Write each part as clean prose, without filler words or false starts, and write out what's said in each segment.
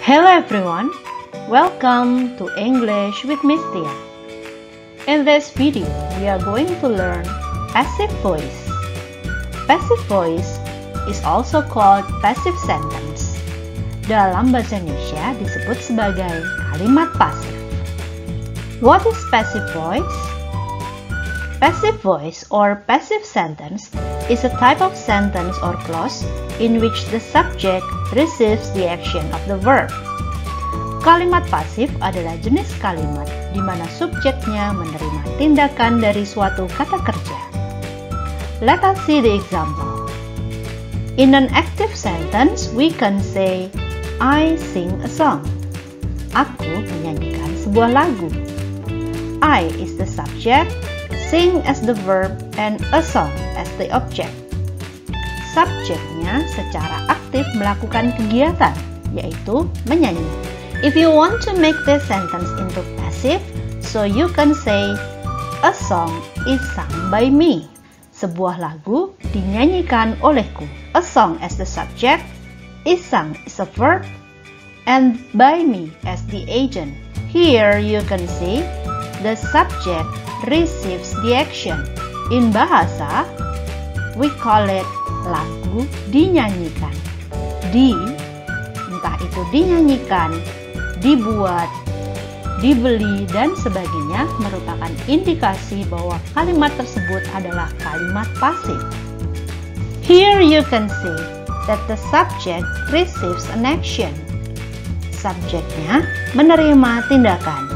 Hello everyone, welcome to English with Miss Tia. In this video, we are going to learn passive voice. Passive voice is also called passive sentence. Dalam bahasa Indonesia disebut sebagai kalimat pasif. What is passive voice? Passive voice or passive sentence is a type of sentence or clause in which the subject receives the action of the verb. Kalimat pasif adalah jenis kalimat di mana subjeknya menerima tindakan dari suatu kata kerja. Let us see the example. In an active sentence, we can say, I sing a song. Aku menyanyikan sebuah lagu. I is the subject, sing as the verb, and a song as the object. Subjeknya secara aktif melakukan kegiatan, yaitu menyanyi. If you want to make this sentence into passive, so you can say, a song is sung by me. Sebuah lagu dinyanyikan olehku. A song as the subject, is sung as a verb, and by me as the agent. Here you can see the subject receives the action. In bahasa, we call it lagu dinyanyikan. Entah itu dinyanyikan, dibuat, dibeli, dan sebagainya merupakan indikasi bahwa kalimat tersebut adalah kalimat pasif. Here you can see that the subject receives an action. Subjeknya menerima tindakan.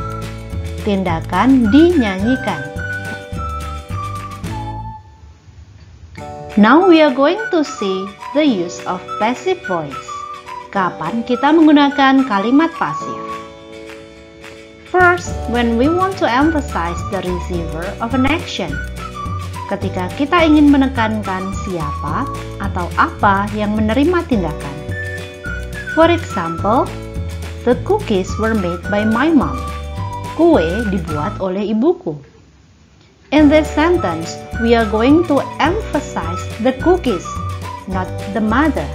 Tindakan dinyanyikan. Now we are going to see the use of passive voice. Kapan kita menggunakan kalimat pasif? First, when we want to emphasize the receiver of an action. Ketika kita ingin menekankan siapa atau apa yang menerima tindakan. For example, the cookies were made by my mom. Kue dibuat oleh ibuku. In this sentence, we are going to emphasize the cookies, not the mother.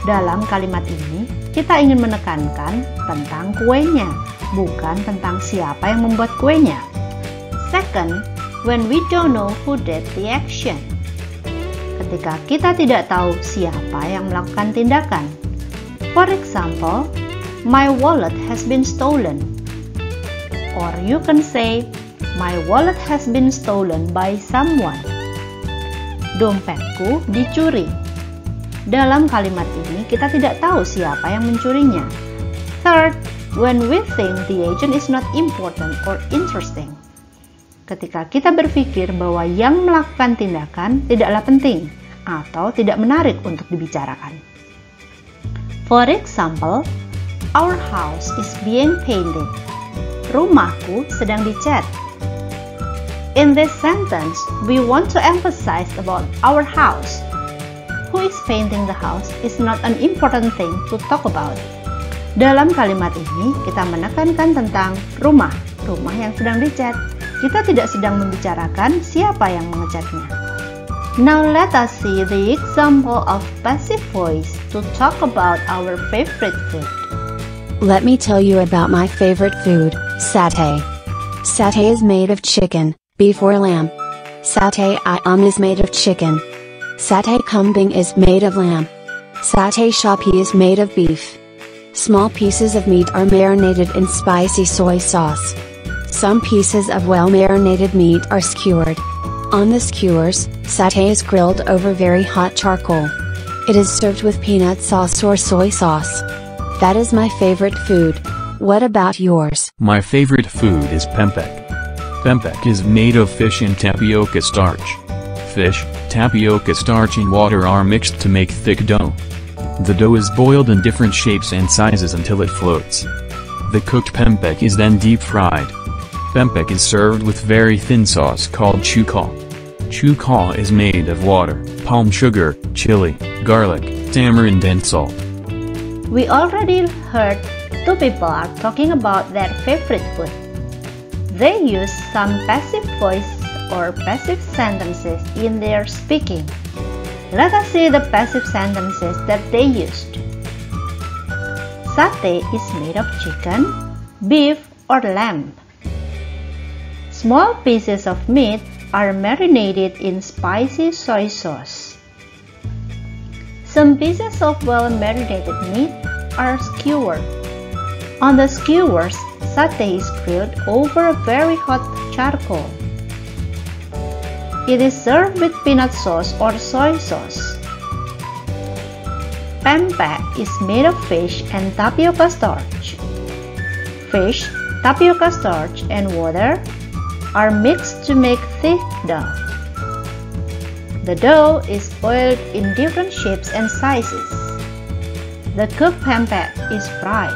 Dalam kalimat ini, kita ingin menekankan tentang kuenya, bukan tentang siapa yang membuat kuenya. Second, when we don't know who did the action. Ketika kita tidak tahu siapa yang melakukan tindakan. For example, my wallet has been stolen. Or you can say, my wallet has been stolen by someone. Dompetku dicuri. Dalam kalimat ini, kita tidak tahu siapa yang mencurinya. Third, when we think the agent is not important or interesting. Ketika kita berpikir bahwa yang melakukan tindakan tidaklah penting atau tidak menarik untuk dibicarakan. For example, our house is being painted. Rumahku sedang dicat. In this sentence, we want to emphasize about our house. Who is painting the house is not an important thing to talk about. Dalam kalimat ini, kita menekankan tentang rumah yang sedang dicat. Kita tidak sedang membicarakan siapa yang mengecatnya. Now let us see the example of passive voice to talk about our favorite food. Let me tell you about my favorite food, satay. Satay is made of chicken, beef or lamb. Satay ayam is made of chicken. Satay kambing is made of lamb. Satay sapi is made of beef. Small pieces of meat are marinated in spicy soy sauce. Some pieces of well-marinated meat are skewered. On the skewers, satay is grilled over very hot charcoal. It is served with peanut sauce or soy sauce. That is my favorite food. What about yours? My favorite food is pempek. Pempek is made of fish and tapioca starch. Fish, tapioca starch and water are mixed to make thick dough. The dough is boiled in different shapes and sizes until it floats. The cooked pempek is then deep fried. Pempek is served with very thin sauce called chuka. Chuka is made of water, palm sugar, chili, garlic, tamarind and salt. We already heard two people are talking about their favorite food. They use some passive voice or passive sentences in their speaking. Let us see the passive sentences that they used. Satay is made of chicken, beef, or lamb. Small pieces of meat are marinated in spicy soy sauce. Some pieces of well-marinated meat are skewered. On the skewers, satay is grilled over a very hot charcoal. It is served with peanut sauce or soy sauce. Pempek is made of fish and tapioca starch. Fish, tapioca starch, and water are mixed to make thick dough. The dough is boiled in different shapes and sizes. The cooked pempek is fried.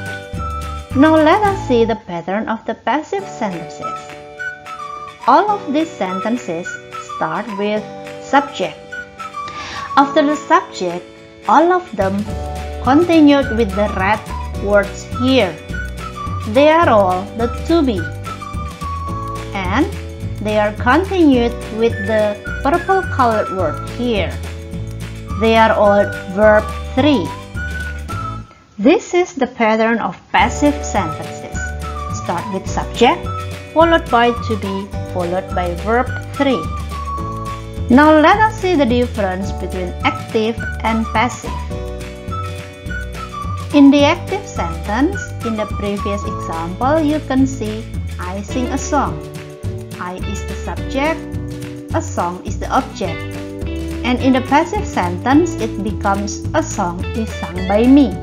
Now let us see the pattern of the passive sentences. All of these sentences start with subject. After the subject, all of them continued with the red words here. They are all the to be. And they are continued with the purple colored word here. They are all verb 3. This is the pattern of passive sentences. Start with subject, followed by to be, followed by verb 3. Now let us see the difference between active and passive. In the active sentence, in the previous example, you can see I sing a song. I is the subject, a song is the object. And in the passive sentence, it becomes a song is sung by me.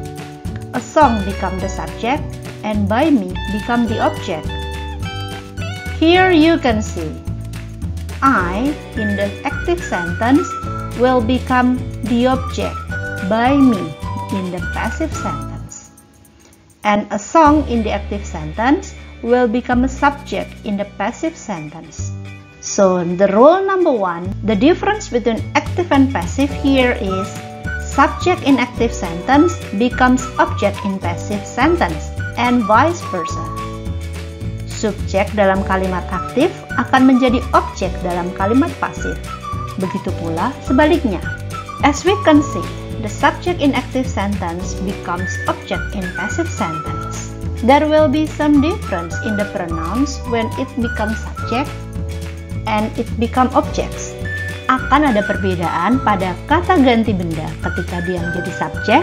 A song becomes the subject and by me become the object. Here you can see I in the active sentence will become the object by me in the passive sentence. And a song in the active sentence will become a subject in the passive sentence. So the rule number 1, the difference between active and passive here is subject in active sentence becomes object in passive sentence and vice versa. Subjek dalam kalimat aktif akan menjadi objek dalam kalimat pasif. Begitu pula sebaliknya. As we can see, the subject in active sentence becomes object in passive sentence. There will be some difference in the pronouns when it becomes subject and it become objects. Akan ada perbedaan pada kata ganti benda ketika dia menjadi subjek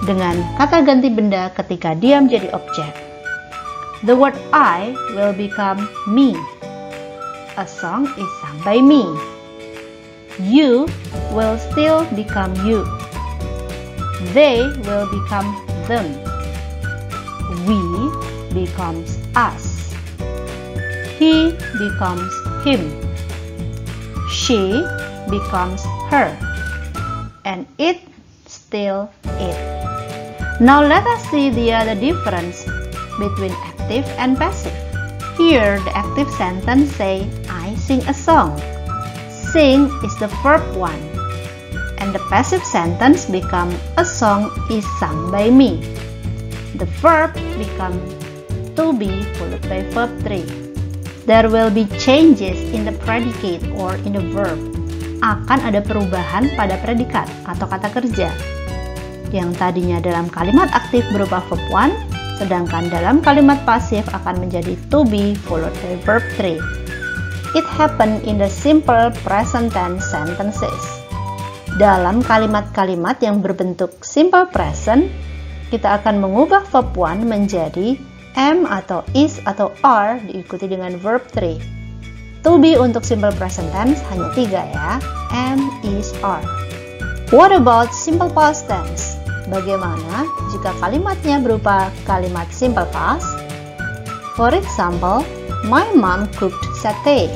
dengan kata ganti benda ketika dia menjadi objek. The word I will become me. A song is sung by me. You will still become you. They will become them. We becomes us. He becomes him. She becomes her. And it still it. Now let us see the other difference between active and passive. Here the active sentence say I sing a song. Sing is the verb 1. And the passive sentence become a song is sung by me. The verb become to be followed by verb 3. There will be changes in the predicate or in the verb. Akan ada perubahan pada predikat atau kata kerja. Yang tadinya dalam kalimat aktif berupa verb 1, sedangkan dalam kalimat pasif akan menjadi to be followed by verb 3. It happened in the simple present tense sentences. Dalam kalimat-kalimat yang berbentuk simple present, kita akan mengubah verb 1 menjadi am atau is atau are diikuti dengan verb 3. To be untuk simple present tense hanya 3 ya, am, is, are. What about simple past tense? Bagaimana jika kalimatnya berupa kalimat simple past? For example, my mom cooked satay.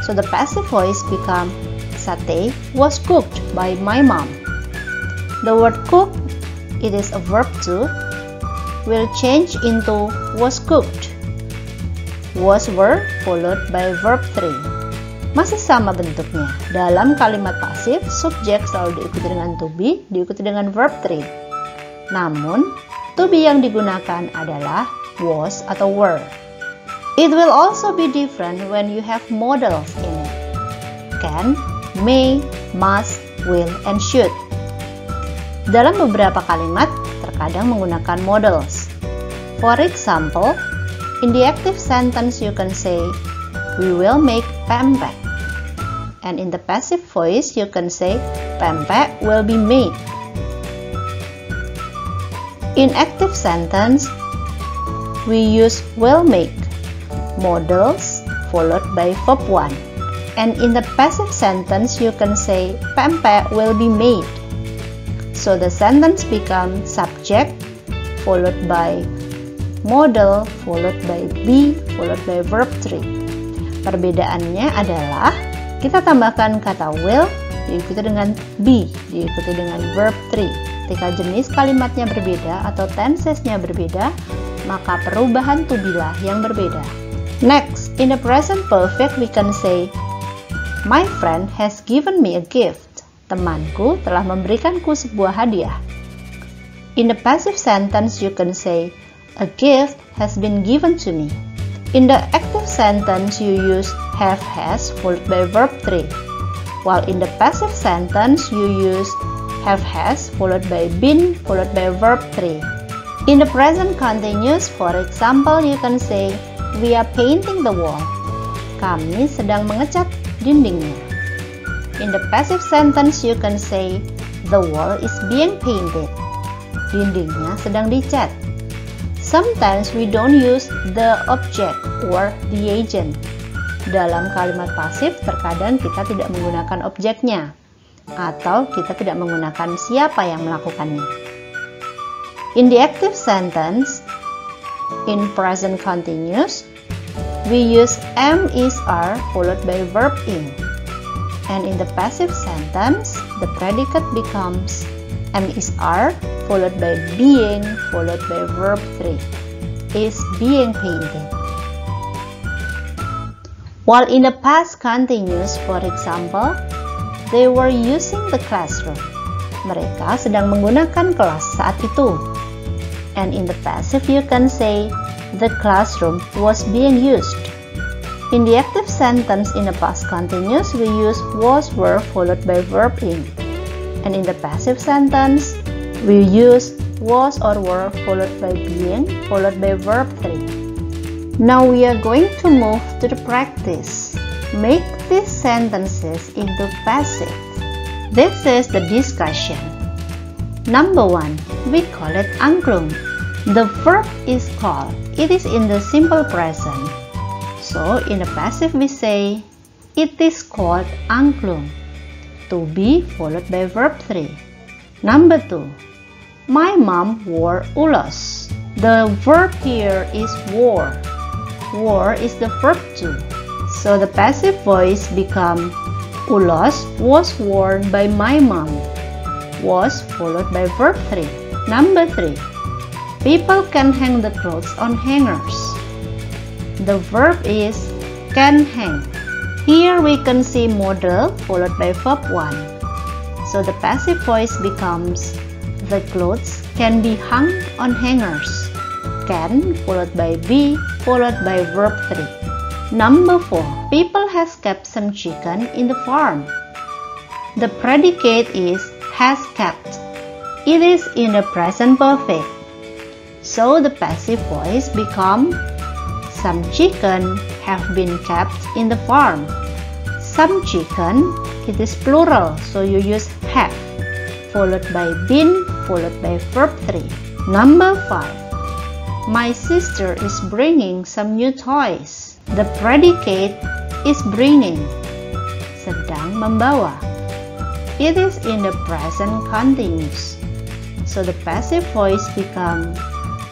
So the passive voice become satay was cooked by my mom. The word cook, it is a verb 2, will change into was cooked. Was were followed by verb 3. Masih sama bentuknya. Dalam kalimat pasif, subjek selalu diikuti dengan to be, diikuti dengan verb 3. Namun, to be yang digunakan adalah was atau were. It will also be different when you have modals in it. Can, may, must, will, and should. Dalam beberapa kalimat, terkadang menggunakan modals. For example, in the active sentence you can say, we will make pempek. And in the passive voice you can say, pempek will be made. In active sentence, we use will make, modals followed by verb 1. And in the passive sentence you can say, pempek will be made. So the sentence becomes subject followed by modal followed by be followed by verb 3. Perbedaannya adalah kita tambahkan kata will diikuti dengan be diikuti dengan verb 3. Ketika jenis kalimatnya berbeda atau tensesnya berbeda, maka perubahan to be lah yang berbeda. Next, in the present perfect we can say, my friend has given me a gift. Temanku telah memberikanku sebuah hadiah. In the passive sentence you can say, a gift has been given to me. In the active sentence you use have has followed by verb 3. While in the passive sentence you use have has followed by been followed by verb 3. In the present continuous, for example, you can say, we are painting the wall. Kami sedang mengecat dindingnya. In the passive sentence you can say, the wall is being painted. Dindingnya sedang dicat. Sometimes we don't use the object or the agent. Dalam kalimat pasif terkadang kita tidak menggunakan objeknya atau kita tidak menggunakan siapa yang melakukannya. In the active sentence, in present continuous, we use am is are followed by verb in. And in the passive sentence, the predicate becomes am is are followed by being followed by verb 3. Is being painted. While in the past continuous, for example, they were using the classroom. Mereka sedang menggunakan kelas saat itu. And in the passive you can say, the classroom was being used. In the active sentence in the past continuous, we use was, were followed by verb in. And in the passive sentence, we use was or were followed by being followed by verb 3. Now we are going to move to the practice. Make these sentences into passive. This is the discussion. Number 1, we call it angklung. The verb is called. It is in the simple present. So in the passive we say, it is called angklung. To be followed by verb 3. Number 2, my mom wore ulos. The verb here is wore. Wore is the verb 2. So the passive voice becomes, ulos was worn by my mom. Was followed by verb 3. Number 3, people can hang the clothes on hangers. The verb is can hang. Here we can see modal followed by verb 1. So the passive voice becomes, the clothes can be hung on hangers. Can followed by be followed by verb 3. Number 4, people has kept some chicken in the farm. The predicate is has kept. It is in the present perfect. So the passive voice becomes, some chicken have been kept in the farm. Some chicken, it is plural, so you use have, followed by been, followed by verb 3. Number 5, my sister is bringing some new toys. The predicate is bringing, sedang membawa. It is in the present continuous. So the passive voice becomes,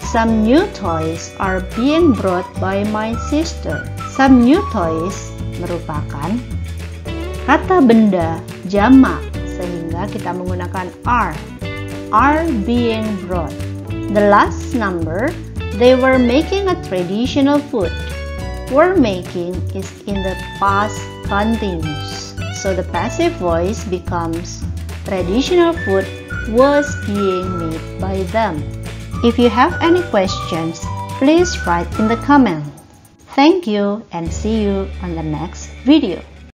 some new toys are being brought by my sister. Some new toys merupakan kata benda jamak, sehingga kita menggunakan are being brought. The last number, they were making a traditional food. Were making is in the past continuous. So the passive voice becomes, traditional food was being made by them. If you have any questions, please write in the comment. Thank you and see you on the next video.